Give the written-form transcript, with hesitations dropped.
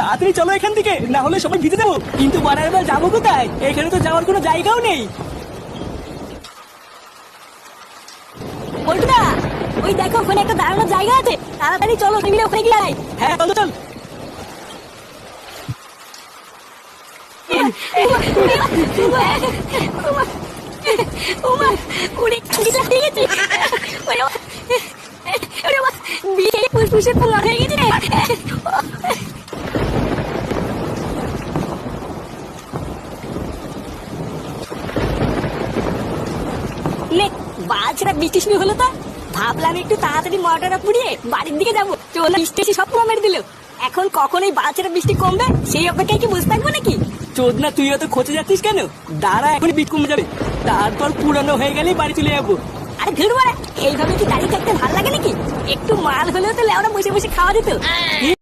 তাড়াতাড়ি চলো এখান থেকে, না হলে সবাই ভিজে যাবো। কিন্তু বাড়ার বার যাবো কোথায়? এখানে তো যাওয়ার কোনো জায়গাও নেই। পল্টুদা, ওই দেখো ওখানে একটা দাঁড়ানোর জায়গা আছে, তাড়াতাড়ি চলো মিলে ওখানে গিয়ে আয়। হ্যাঁ চলো চল। ফুসফুসে পোলা হয়ে গেছে রে। বাচ্চারা বৃষ্টি শুরু হলো তো ভাবলাম একটু তাড়াতাড়ি মটরটা পুড়িয়ে বাড়ির দিকে যাবো, চলো বৃষ্টি এসে সব পুরো মেরে দিল। এখন কখন এই বাচ্চারা বৃষ্টি কমবে সেই অপেক্ষায় কি বসে থাকবো নাকি? চোদনা তুই অত খোঁজে যাচ্ছিস কেন? দাঁড়া এখনই বিট কমে যাবে, তারপর পুরানো হয়ে গেলেই বাড়ি চলে যাবো। আরে ধুর বাড়া, এইভাবে কি দাঁড়িয়ে থাকতে ভালো লাগে নাকি? একটু মাল হলেও তো লেওরা বসে বসে খাওয়া যেত।